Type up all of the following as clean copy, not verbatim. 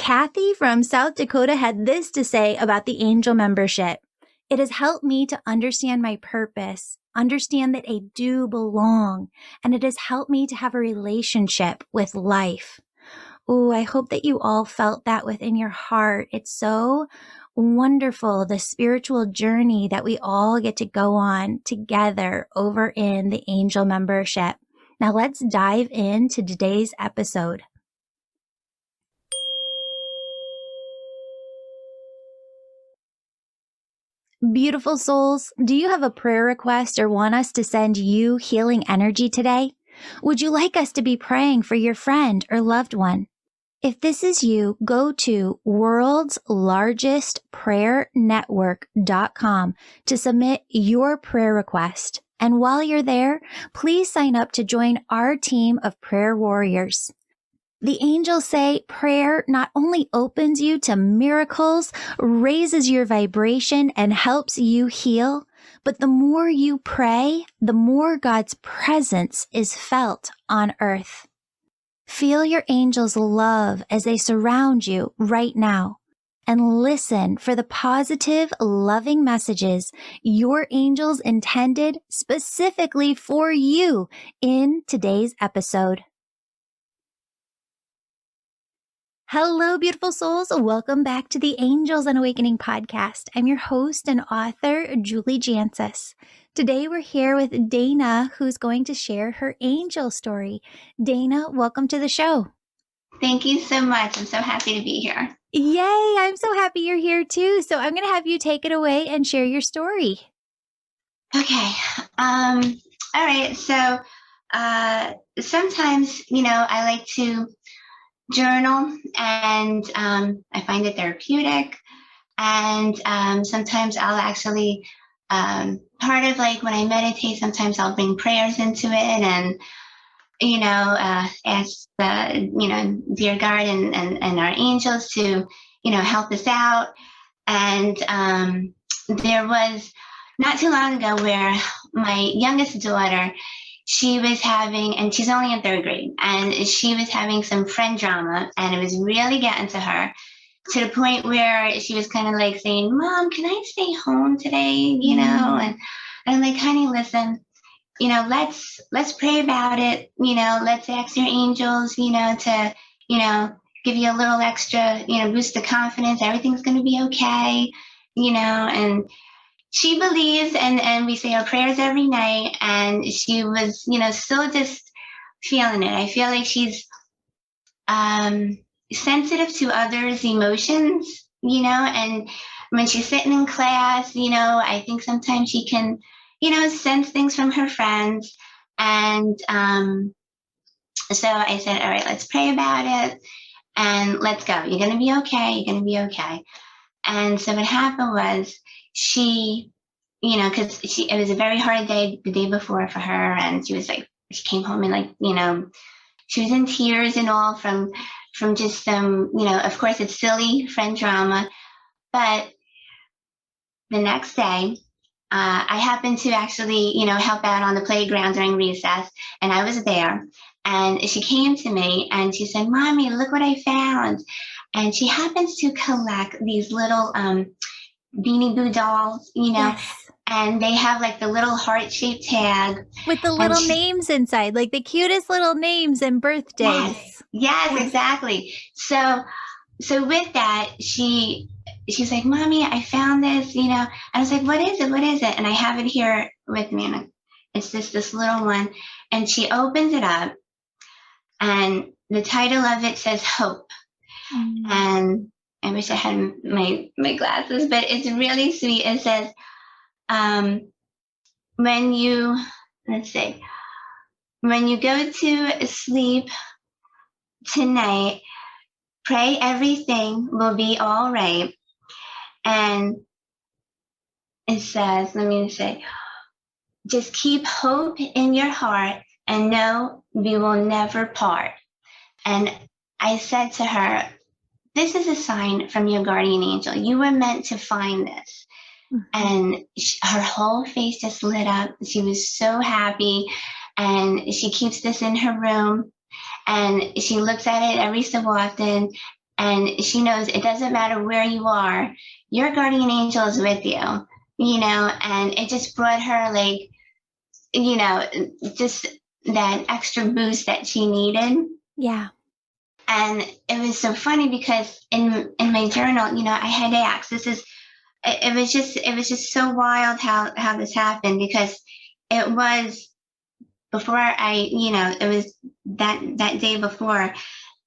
Kathy from South Dakota had this to say about the angel membership. It has helped me to understand my purpose, understand that I do belong, and it has helped me to have a relationship with life. Oh, I hope that you all felt that within your heart. It's so wonderful, the spiritual journey that we all get to go on together over in the angel membership. Now let's dive into today's episode. Beautiful souls, do you have a prayer request or want us to send you healing energy today? Would you like us to be praying for your friend or loved one? If this is you, go to worldslargestprayernetwork.com to submit your prayer request. And while you're there, please sign up to join our team of prayer warriors. The angels say prayer not only opens you to miracles, raises your vibration, and helps you heal, but the more you pray, the more God's presence is felt on earth. Feel your angels' love as they surround you right now, and listen for the positive, loving messages your angels intended specifically for you in today's episode. Hello, beautiful souls. Welcome back to the Angels and Awakening podcast. I'm your host and author, Julie Jancius. Today, we're here with Dana, who's going to share her angel story. Dana, welcome to the show. Thank you so much. I'm so happy to be here. Yay! I'm so happy you're here too. So I'm going to have you take it away and share your story. Okay. All right. So sometimes, I like to journal, and I find it therapeutic. And sometimes I'll actually, part of like when I meditate, sometimes I'll bring prayers into it and, ask the, dear God and our angels to, help us out. And there was not too long ago where my youngest daughter, she was having, and she's only in third grade, and she was having some friend drama, and it was really getting to her to the point where she was kind of like saying, Mom, can I stay home today? And I'm like, honey, listen, let's pray about it. Let's ask your angels, to, give you a little extra, boost of confidence. Everything's going to be okay, and she believes, and we say our prayers every night, and she was, still just feeling it. I feel like she's sensitive to others' emotions, and when she's sitting in class, I think sometimes she can, sense things from her friends. And so I said, all right, let's pray about it and let's go. You're going to be okay. You're going to be okay. And so what happened was she, because it was a very hard day the day before for her. And she was like, she came home and like, she was in tears and all from just some, of course it's silly friend drama. But the next day, I happened to actually, help out on the playground during recess, and I was there. And she came to me and she said, Mommy, look what I found. And she happens to collect these little Beanie Boo dolls, Yes. and they have like the little heart-shaped tag. With the little names inside, like the cutest little names and birthdays. Yes, exactly. So with that, she's like, Mommy, I found this, and I was like, what is it? What is it? And I have it here with me, and it's this little one. And she opens it up, and the title of it says Hope. And I wish I had my glasses, but it's really sweet. It says, when you go to sleep tonight, pray everything will be all right. And it says, just keep hope in your heart and know we will never part. And I said to her, this is a sign from your guardian angel. You were meant to find this. And her whole face just lit up. She was so happy. And she keeps this in her room. And she looks at it every so often. And she knows it doesn't matter where you are, your guardian angel is with you, and it just brought her like, just that extra boost that she needed. Yeah. And it was so funny because in my journal, I had asked, it was just so wild how this happened, because it was before it was that day before.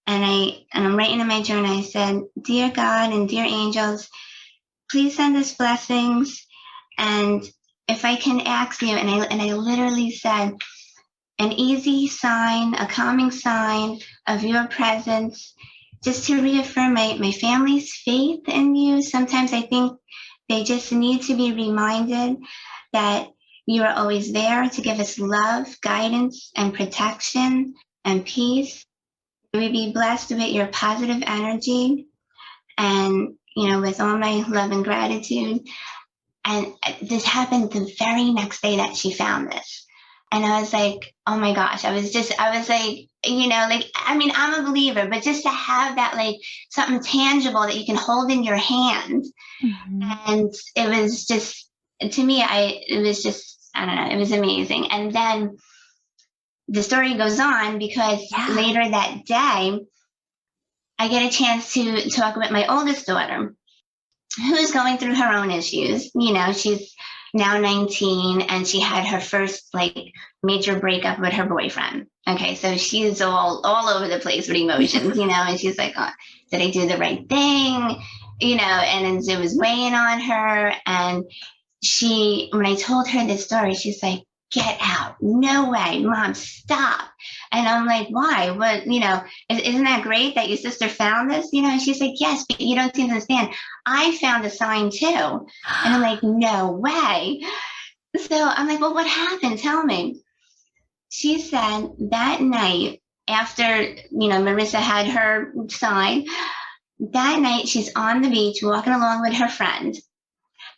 And I'm writing in my journal, I said, "Dear God and dear angels, please send us blessings. And if I can ask you," and I literally said, "an easy sign, a calming sign of your presence, just to reaffirm my family's faith in you. Sometimes I think they just need to be reminded that you are always there to give us love, guidance, and protection and peace. We be blessed with your positive energy, and with all my love and gratitude." And this happened the very next day that she found this. And I was like, oh my gosh, I was like, like, I mean, I'm a believer, but just to have that, like, something tangible that you can hold in your hand. Mm-hmm. And it was just, to me, it was just, I don't know, it was amazing. And then the story goes on, because later that day, I get a chance to talk with my oldest daughter, who's going through her own issues. She's now 19, and she had her first like major breakup with her boyfriend. Okay, so she's all over the place with emotions, and she's like, oh, did I do the right thing? And it was weighing on her. And when I told her this story, she's like, "Get out. No way, Mom, stop." And I'm like, "Why? What, isn't that great that your sister found this?" And she's like, "Yes, but you don't seem to understand. I found a sign too." And I'm like, "No way." So I'm like, "Well, what happened? Tell me." She said that night, after, Marissa had her sign, that night she's on the beach walking along with her friend,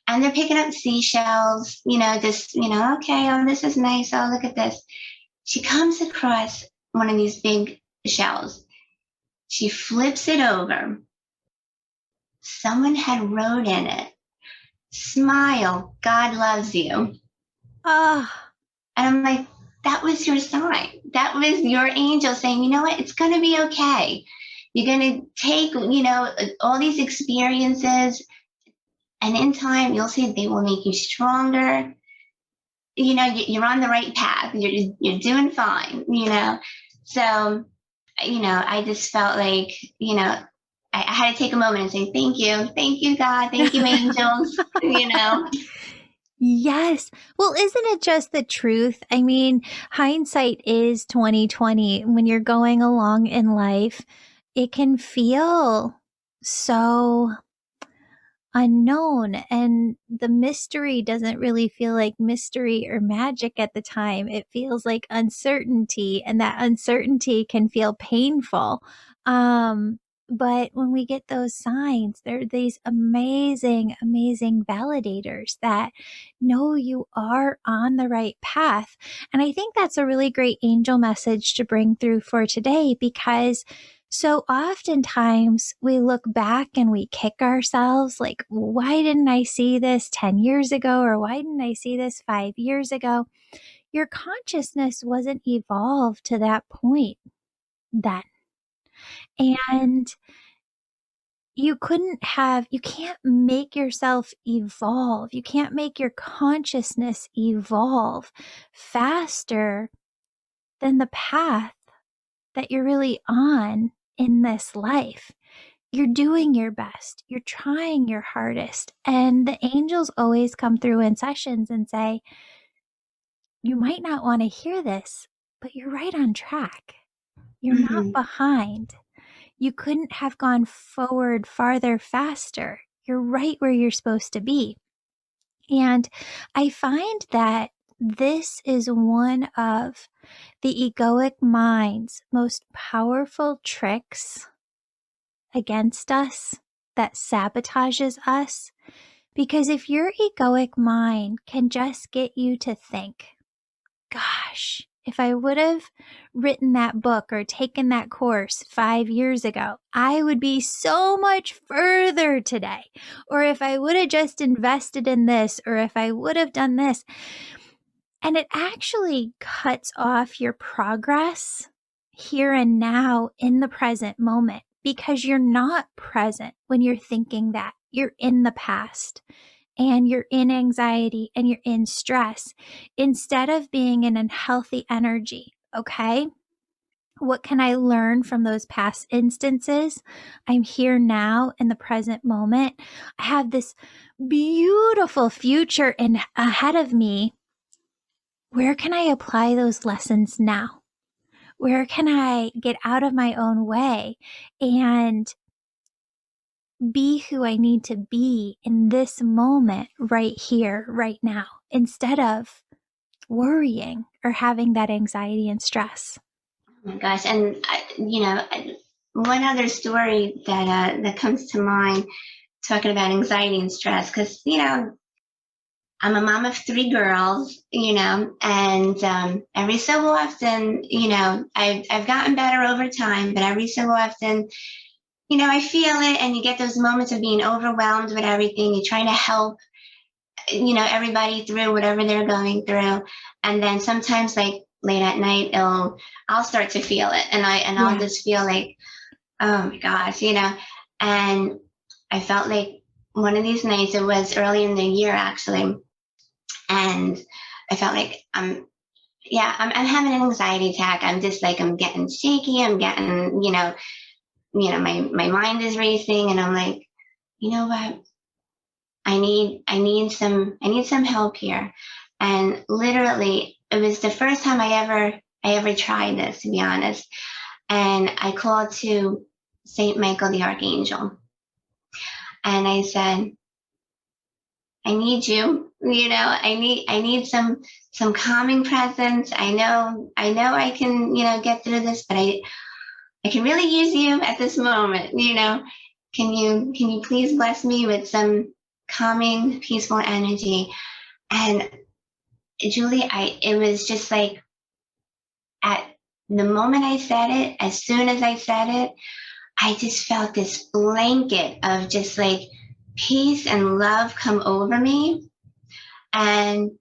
and they're picking up seashells, just, okay, oh, this is nice. Oh, look at this. She comes across one of these big shells. She flips it over. Someone had wrote in it, "Smile, God loves you." Oh. And I'm like, that was your sign. That was your angel saying, you know what, it's going to be okay. You're going to take, all these experiences, and in time, you'll see they will make you stronger. You're on the right path. You're doing fine. So, I just felt like, I had to take a moment and say, thank you, God, thank you, angels. Yes. Well, isn't it just the truth? I mean, hindsight is 2020. When you're going along in life, it can feel so unknown, and the mystery doesn't really feel like mystery or magic at the time. It feels like uncertainty, and that uncertainty can feel painful. But when we get those signs, they're these amazing, amazing validators that know you are on the right path. And I think that's a really great angel message to bring through for today, because so oftentimes we look back and we kick ourselves like, why didn't I see this 10 years ago? Or why didn't I see this 5 years ago? Your consciousness wasn't evolved to that point then. And you can't make yourself evolve. You can't make your consciousness evolve faster than the path that you're really on in this life. You're doing your best. You're trying your hardest. And the angels always come through in sessions and say, you might not want to hear this, but you're right on track. You're not behind. You couldn't have gone forward farther faster. You're right where you're supposed to be. And I find that this is one of the egoic mind's most powerful tricks against us, that sabotages us. Because if your egoic mind can just get you to think, gosh, if I would have written that book or taken that course 5 years ago, I would be so much further today. Or if I would have just invested in this, or if I would have done this. And it actually cuts off your progress here and now in the present moment, because you're not present when you're thinking that. You're in the past and you're in anxiety and you're in stress instead of being in a healthy energy. Okay. What can I learn from those past instances? I'm here now in the present moment. I have this beautiful future ahead of me. Where can I apply those lessons now? Where can I get out of my own way and be who I need to be in this moment right here, right now, instead of worrying or having that anxiety and stress? Oh my gosh. And, one other story that comes to mind talking about anxiety and stress, because, I'm a mom of 3 girls, and every so often, I've gotten better over time, but every so often, I feel it, and you get those moments of being overwhelmed with everything. You're trying to help, everybody through whatever they're going through, and then sometimes, like late at night, I'll start to feel it, and I'll just feel like, oh my gosh, and I felt like one of these nights, it was early in the year actually, and I felt like I'm having an anxiety attack. I'm just like, I'm getting shaky. I'm getting, my mind is racing, and I'm like, you know what? I need some help here. And literally, it was the first time I ever tried this, to be honest. And I called to Saint Michael the Archangel, and I said, I need you. I need some calming presence. I know I can, get through this, but I can really use you at this moment. Can you please bless me with some calming, peaceful energy? And Julie, it was just like, at the moment I said it, as soon as I said it, I just felt this blanket of just like peace and love come over me. And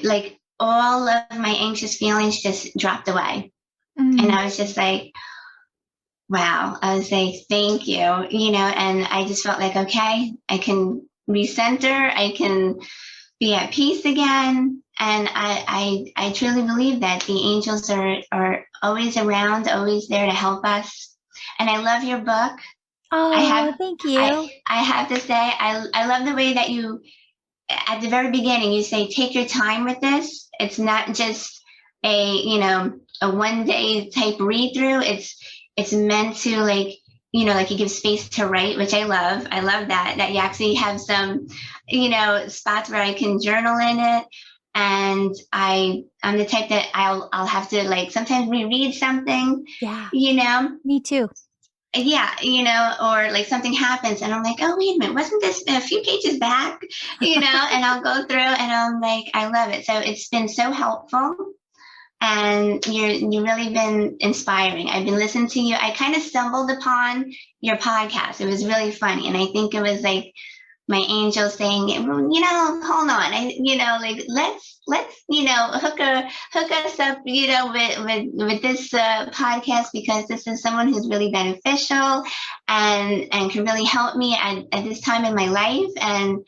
like all of my anxious feelings just dropped away. And I was just like, wow. I was like, thank you, and I just felt like, okay, I can recenter, I can be at peace again. And I truly believe that the angels are always around, always there to help us. And I love your book. Oh, thank you. I have to say, I love the way that you, at the very beginning, you say, take your time with this. It's not just a 1 day type read through. It's meant to, like, like you give space to write, which I love. I love that you actually have some, spots where I can journal in it. And I'm the type that I'll have to, like, sometimes reread something, Yeah, me too. yeah, or like something happens and I'm like, oh, wait a minute, wasn't this a few pages back? And I'll go through and I'm like, I love it. So it's been so helpful. And you've really been inspiring. I've been listening to you. I kind of stumbled upon your podcast. It was really funny. And I think it was like my angel saying, hold on, like, let's, hook us up, with this podcast, because this is someone who's really beneficial and can really help me at this time in my life. And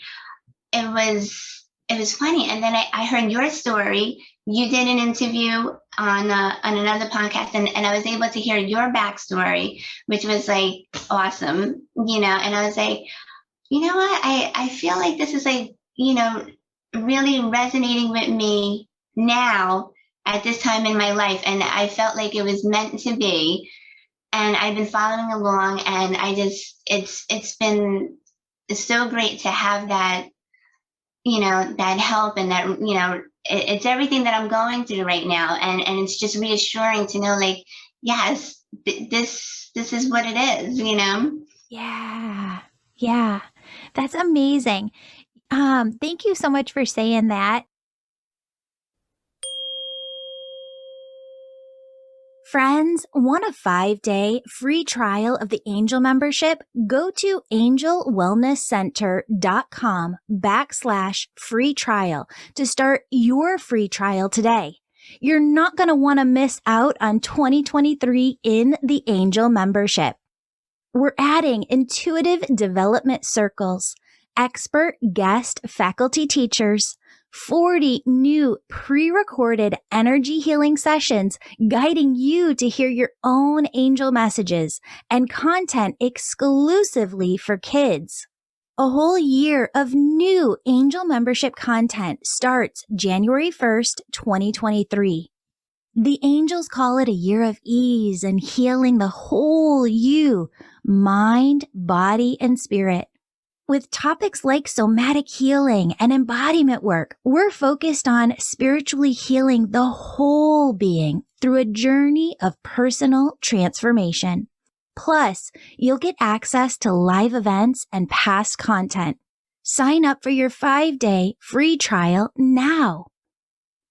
it was funny. And then I heard your story. You did an interview on another podcast, and I was able to hear your backstory, which was like awesome, and I was like, you know what? I feel like this is like, really resonating with me now at this time in my life. And I felt like it was meant to be. And I've been following along, and it's been so great to have that, that help, and that, it's everything that I'm going through right now. And it's just reassuring to know, like, yes, this is what it is, Yeah. Yeah. That's amazing. Thank you so much for saying that. Friends, want a 5-day free trial of the Angel membership? Go to angelwellnesscenter.com/free trial to start your free trial today. You're not going to want to miss out on 2023 in the Angel membership. We're adding intuitive development circles, expert guest faculty teachers, 40 new pre-recorded energy healing sessions guiding you to hear your own angel messages, and content exclusively for kids. A whole year of new angel membership content starts January 1st, 2023. The angels call it a year of ease and healing the whole you, mind, body, and spirit. With topics like somatic healing and embodiment work, we're focused on spiritually healing the whole being through a journey of personal transformation. Plus, you'll get access to live events and past content. Sign up for your 5-day free trial now.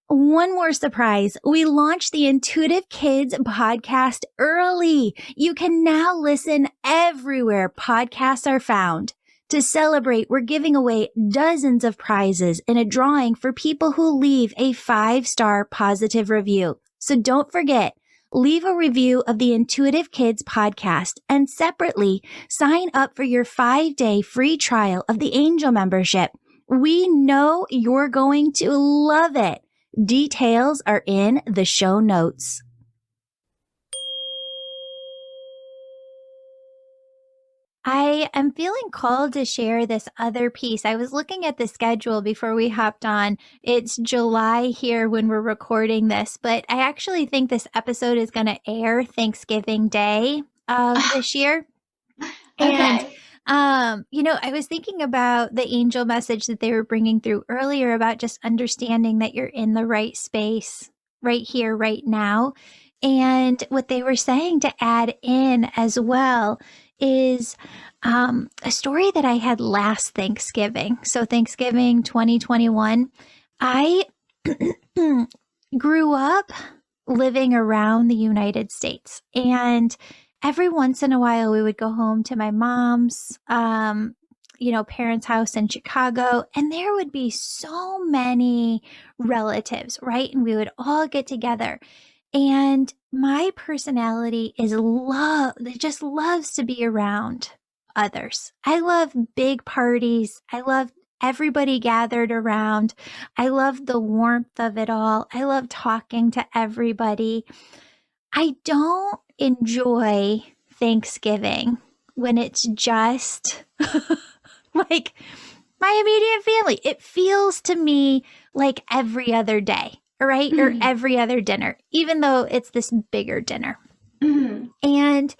One more surprise. We launched the Intuitive Kids podcast early. You can now listen everywhere podcasts are found. To celebrate, we're giving away dozens of prizes in a drawing for people who leave a 5-star positive review. So don't forget, leave a review of the Intuitive Kids podcast and separately sign up for your 5-day free trial of the Angel membership. We know you're going to love it. Details are in the show notes. I am feeling called to share this other piece. I was looking at the schedule before we hopped on. It's July here when we're recording this, but I actually think this episode is going to air Thanksgiving Day of this year. Okay. And, I was thinking about the angel message that they were bringing through earlier about just understanding that you're in the right space right here, right now. And what they were saying to add in as well is a story that I had last Thanksgiving. So Thanksgiving 2021, I grew up living around the United States, and every once in a while we would go home to my mom's, parents' house in Chicago, and there would be so many relatives, right? And we would all get together. And my personality is it just loves to be around others. I love big parties. I love everybody gathered around. I love the warmth of it all. I love talking to everybody. I don't enjoy Thanksgiving when it's just like my immediate family. It feels to me like every other day. Right? Or every other dinner, even though it's this bigger dinner. Mm-hmm. And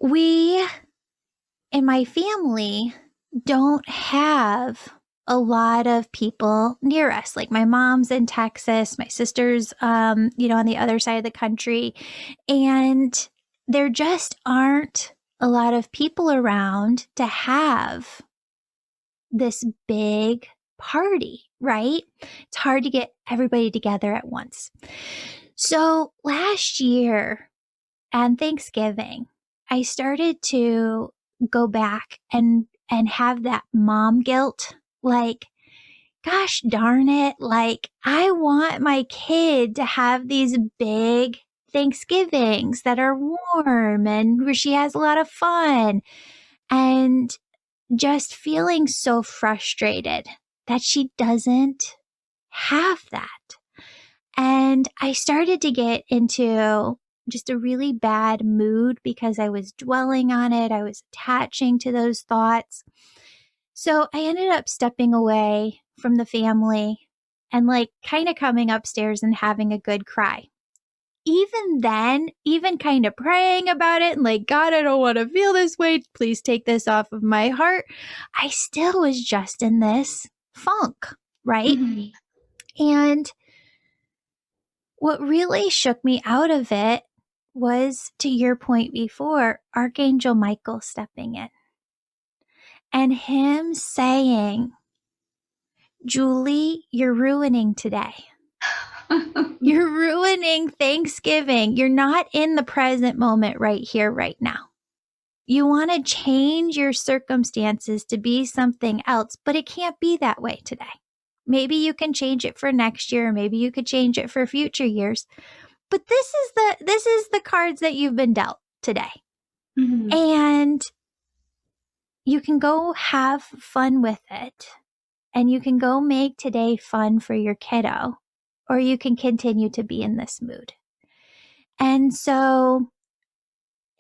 we, in my family, don't have a lot of people near us. Like my mom's in Texas, my sister's, on the other side of the country. And there just aren't a lot of people around to have this big party, right? It's hard to get everybody together at once. So last year on Thanksgiving, I started to go back and have that mom guilt. Like, gosh darn it. Like, I want my kid to have these big Thanksgivings that are warm and where she has a lot of fun, and just feeling so frustrated that she doesn't have that. And I started to get into just a really bad mood because I was dwelling on it. I was attaching to those thoughts. So I ended up stepping away from the family and kind of coming upstairs and having a good cry. Even then, even kind of praying about it and God, I don't want to feel this way. Please take this off of my heart. I still was just in this funk, right? Mm-hmm. And what really shook me out of it was, to your point before, Archangel Michael stepping in and him saying, Julie, you're ruining today. You're ruining Thanksgiving. You're not in the present moment right here, right now. You want to change your circumstances to be something else, but it can't be that way today. Maybe you can change it for next year. Maybe you could change it for future years. But this is the cards that you've been dealt today. Mhm. And you can go have fun with it. And you can go make today fun for your kiddo, or you can continue to be in this mood. And so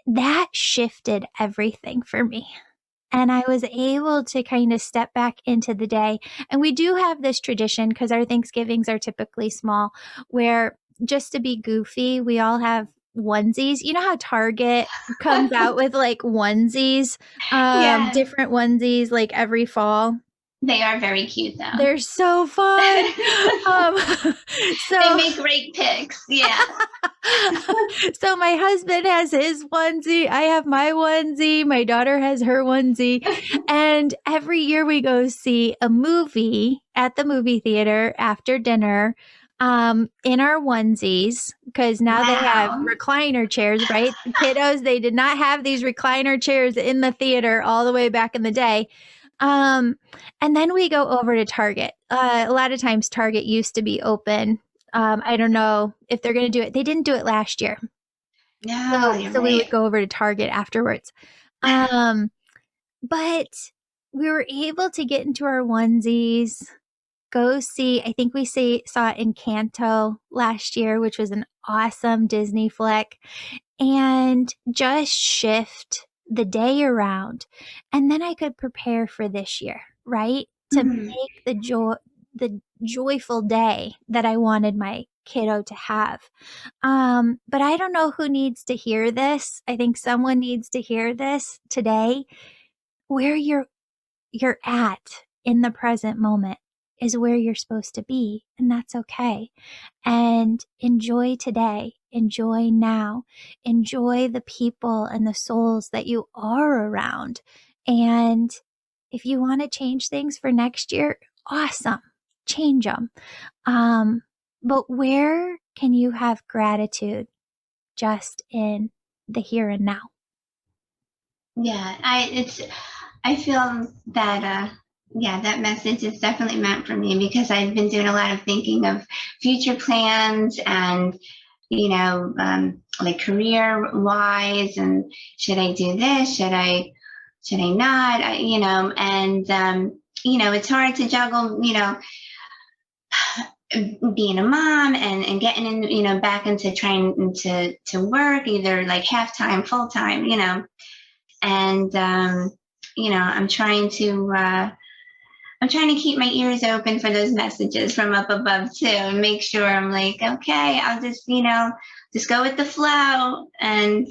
that shifted everything for me. And I was able to kind of step back into the day. And we do have this tradition, because our Thanksgivings are typically small, where just to be goofy, we all have onesies. You know how Target comes out with like onesies, Yeah, different onesies like every fall? they are very cute though. They're so fun. Um, They so make great pics. Yeah. so my husband has his onesie, I have my onesie, my daughter has her onesie, and every year we go see a movie at the movie theater after dinner, in our onesies, because now they have Wow. recliner chairs, right? Kiddos, they did not have these recliner chairs in the theater all the way back in the day. And then we go over to Target. A lot of times Target used to be open. I don't know if they're going to do it. They didn't do it last year. No, So you're we would right. go over to Target afterwards. But we were able to get into our onesies, go see, I think we saw Encanto last year, which was an awesome Disney flick, and just shift the day around. And then I could prepare for this year, right? To Mhm. make the joyful day that I wanted my kiddo to have. But I don't know who needs to hear this. I think someone needs to hear this today. Where you're at in the present moment is where you're supposed to be, and that's okay. And enjoy today, enjoy now, enjoy the people and the souls that you are around. And if you want to change things for next year, awesome, change them. But where can you have gratitude just in the here and now? Yeah, I feel that yeah, that message is definitely meant for me because I've been doing a lot of thinking of future plans and like career wise and should I do this? Should I not? And it's hard to juggle, being a mom and getting in, back into trying to work either like half time, full time, and I'm trying to keep my ears open for those messages from up above too, and make sure I'm like, okay, I'll just go with the flow and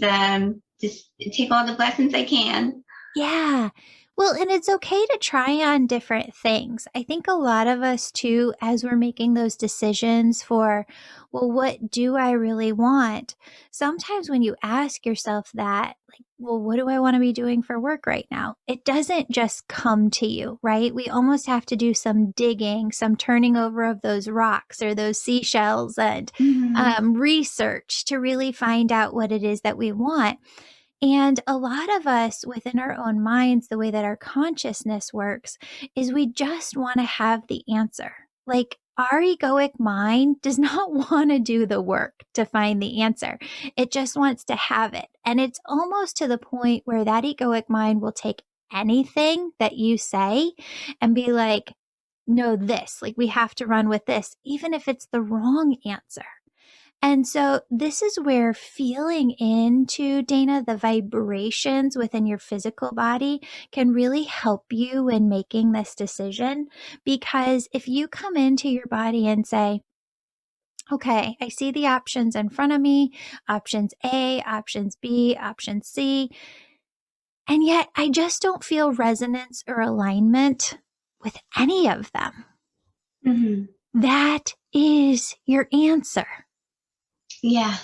just take all the blessings I can. Yeah. Well, and it's okay to try on different things. I think a lot of us too, as we're making those decisions for, well, what do I really want? Sometimes when you ask yourself that, like, well, what do I want to be doing for work right now? It doesn't just come to you, right? We almost have to do some digging, some turning over of those rocks or those seashells and Mm-hmm. research to really find out what it is that we want. And a lot of us within our own minds, the way that our consciousness works is we just want to have the answer. Like our egoic mind does not want to do the work to find the answer. It just wants to have it. And it's almost to the point where that egoic mind will take anything that you say and be like, no, this, like we have to run with this, even if it's the wrong answer. And so this is where feeling into, Dana, the vibrations within your physical body can really help you in making this decision. Because if you come into your body and say, okay, I see the options in front of me, options A, options B, option C, and yet I just don't feel resonance or alignment with any of them. Mm-hmm. That is your answer. Yeah.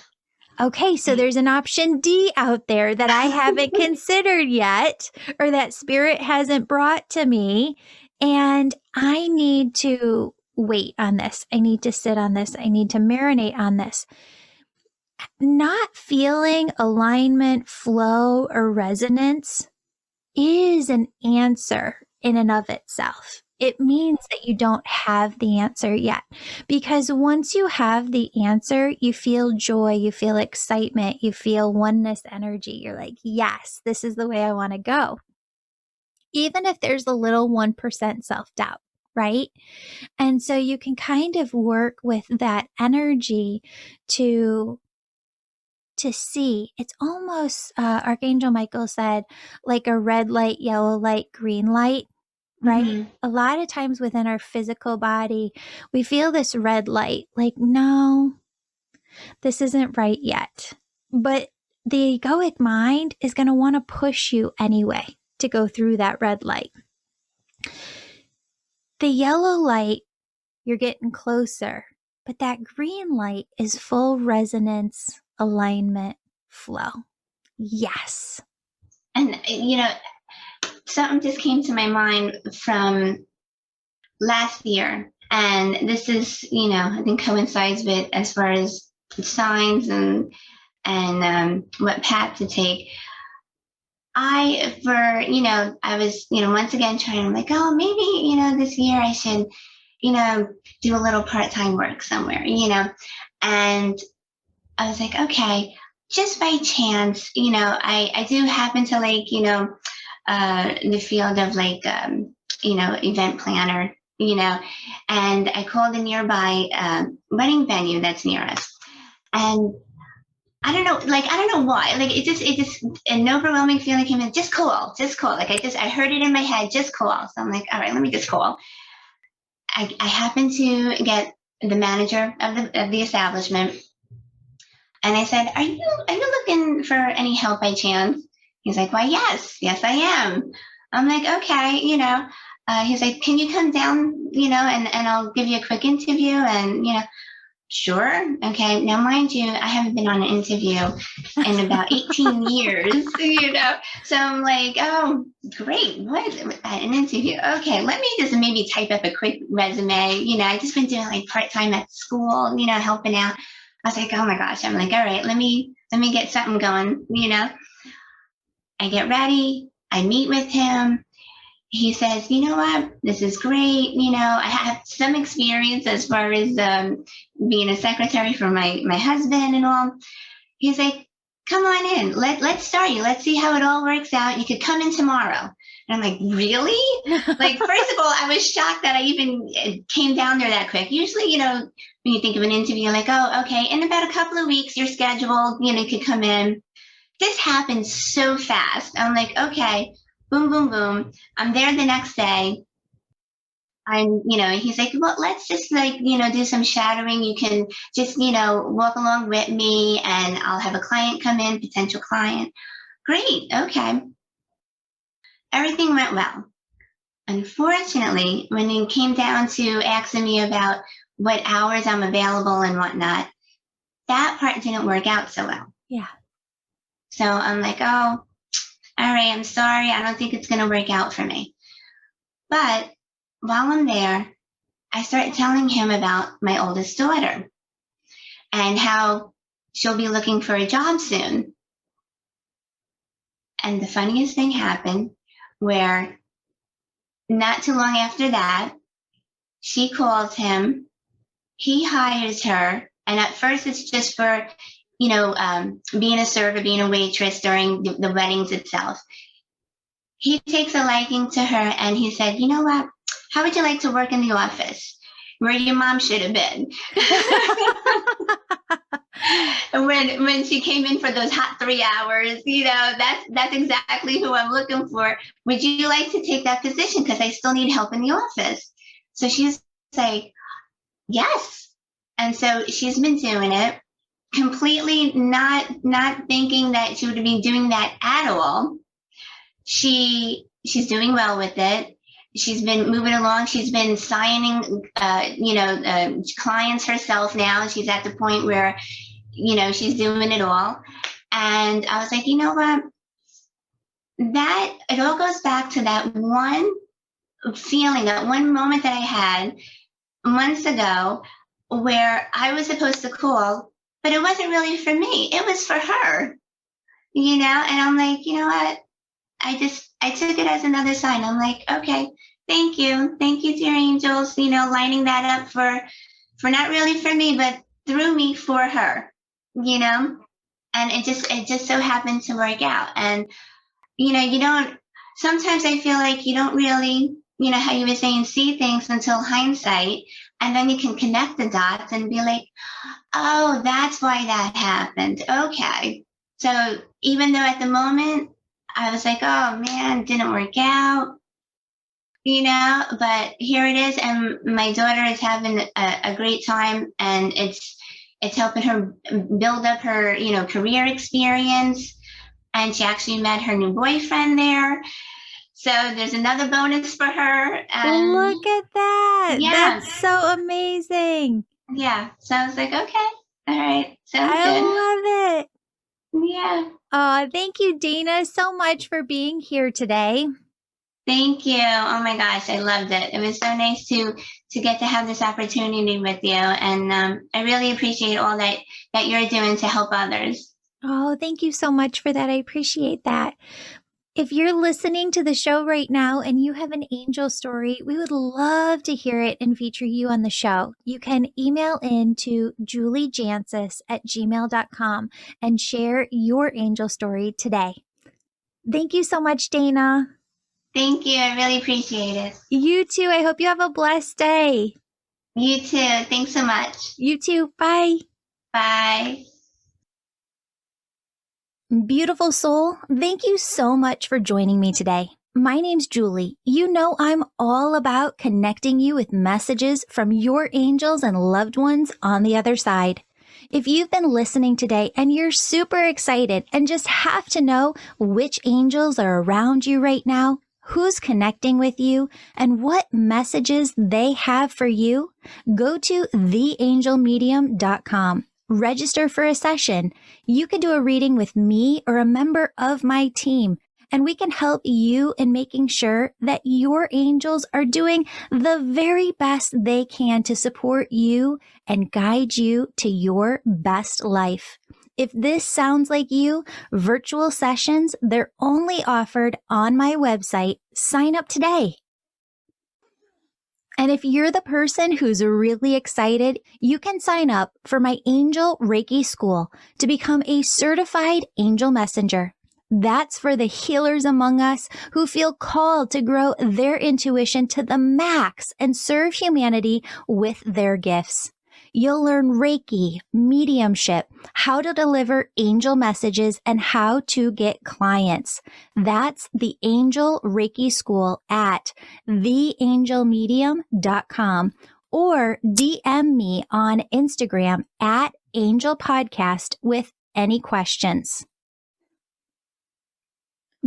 Okay, so there's an option D out there that I haven't considered yet, or that spirit hasn't brought to me. And I need to wait on this. I need to sit on this. I need to marinate on this. Not feeling alignment, flow, or resonance is an answer in and of itself. It means that you don't have the answer yet. Because once you have the answer, you feel joy, you feel excitement, you feel oneness energy. You're like, yes, this is the way I want to go. Even if there's a little 1% self-doubt, right? And so you can kind of work with that energy to see. It's almost, Archangel Michael said, like a red light, yellow light, green light, right? Mm-hmm. A lot of times within our physical body, we feel this red light, like, no, this isn't right yet. But the egoic mind is going to want to push you anyway to go through that red light. The yellow light, you're getting closer, but that green light is full resonance, alignment, flow. Yes. And, something just came to my mind from last year. And this is, I think coincides with as far as signs and what path to take. I was, once again trying, like, oh, maybe, this year I should, do a little part-time work somewhere, and I was like, okay, just by chance, I do happen to like, the field of like, event planner, and I called a nearby wedding venue that's near us. And I don't know why, like it just an overwhelming feeling came in, just call. Like I heard it in my head, just call. So I'm like, all right, let me just call. I happened to get the manager of the establishment. And I said, are you looking for any help by chance? He's like, why, yes, I am. I'm like, okay, he's like, can you come down, and I'll give you a quick interview, and, sure. Okay. Now, mind you, I haven't been on an interview in about 18 years, so I'm like, oh, great. What? An interview. Okay. Let me just maybe type up a quick resume. I just been doing like part-time at school, helping out. I was like, oh my gosh. I'm like, all right, let me get something going, I get ready. I meet with him. He says, you know what, this is great. I have some experience as far as being a secretary for my husband and all. He's like, come on in. Let's start you. Let's see how it all works out. You could come in tomorrow. And I'm like, really? Like, first of all, I was shocked that I even came down there that quick. Usually, when you think of an interview, you're like, oh, okay, in about a couple of weeks, you're scheduled, you could come in. This happened so fast. I'm like, okay, boom, boom, boom. I'm there the next day. He's like, well, let's just like, do some shadowing. You can just, walk along with me and I'll have a client come in, potential client. Great. Okay. Everything went well. Unfortunately, when it came down to asking me about what hours I'm available and whatnot, that part didn't work out so well. Yeah. So I'm like, oh, all right, I'm sorry. I don't think it's going to work out for me. But while I'm there, I started telling him about my oldest daughter and how she'll be looking for a job soon. And the funniest thing happened where not too long after that, she calls him, he hires her. And at first it's just for, being a server, being a waitress during the weddings itself. He takes a liking to her and he said, you know what? How would you like to work in the office where your mom should have been? when she came in for those hot 3 hours, that's exactly who I'm looking for. Would you like to take that position? Because I still need help in the office. So she's like, yes. And so she's been doing it, completely not thinking that she would be doing that at all. She's doing well with it. She's been moving along. She's been signing, clients herself now. She's at the point where, she's doing it all. And I was like, you know what? That it all goes back to that one feeling, that one moment that I had months ago where I was supposed to call, but it wasn't really for me. It was for her, and I'm like, you know what? I took it as another sign. I'm like, okay, thank you. Thank you, dear angels, lining that up for not really for me, but through me for her, and it just so happened to work out. And, you don't, sometimes I feel like you don't really, how you were saying, see things until hindsight. And then you can connect the dots and be like, oh, that's why that happened. Okay. So even though at the moment I was like, oh man, it didn't work out, but here it is. And my daughter is having a great time, and it's helping her build up her, career experience. And she actually met her new boyfriend there. So there's another bonus for her. And Look at that. yeah, That's so amazing. yeah. So I was like, okay, all right, sounds I good. love it. Yeah. Thank you, Dana, so much for being here today. Thank you. Oh my gosh, I loved it. It was so nice to get to have this opportunity with you, and I really appreciate all that you're doing to help others. Oh, thank you so much for that. I appreciate that. If you're listening to the show right now and you have an angel story, we would love to hear it and feature you on the show. You can email in to juliejancius@gmail.com and share your angel story today. Thank you so much, Dana. Thank you. I really appreciate it. You too. I hope you have a blessed day. You too. Thanks so much. You too. Bye. Bye. Beautiful soul, thank you so much for joining me today. My name's Julie. You know I'm all about connecting you with messages from your angels and loved ones on the other side. If you've been listening today and you're super excited and just have to know which angels are around you right now, who's connecting with you, and what messages they have for you, go to theangelmedium.com. Register for a session. You can do a reading with me or a member of my team, and we can help you in making sure that your angels are doing the very best they can to support you and guide you to your best life. If this sounds like you, virtual sessions, they're only offered on my website. Sign up today. And if you're the person who's really excited, you can sign up for my Angel Reiki School to become a certified angel messenger. That's for the healers among us who feel called to grow their intuition to the max and serve humanity with their gifts. You'll learn Reiki, mediumship, how to deliver angel messages, and how to get clients. That's the Angel Reiki School at theangelmedium.com, or DM me on Instagram at Angel Podcast with any questions.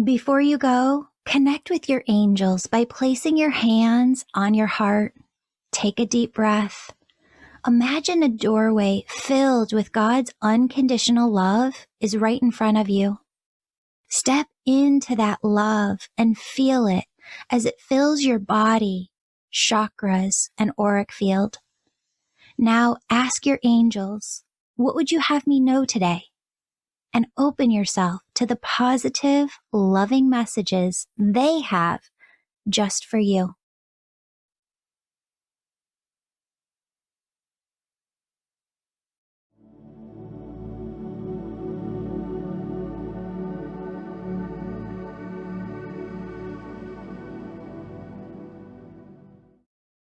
Before you go, connect with your angels by placing your hands on your heart. Take a deep breath. Imagine a doorway filled with God's unconditional love is right in front of you. Step into that love and feel it as it fills your body, chakras, and auric field. Now ask your angels, what would you have me know today? And open yourself to the positive, loving messages they have just for you.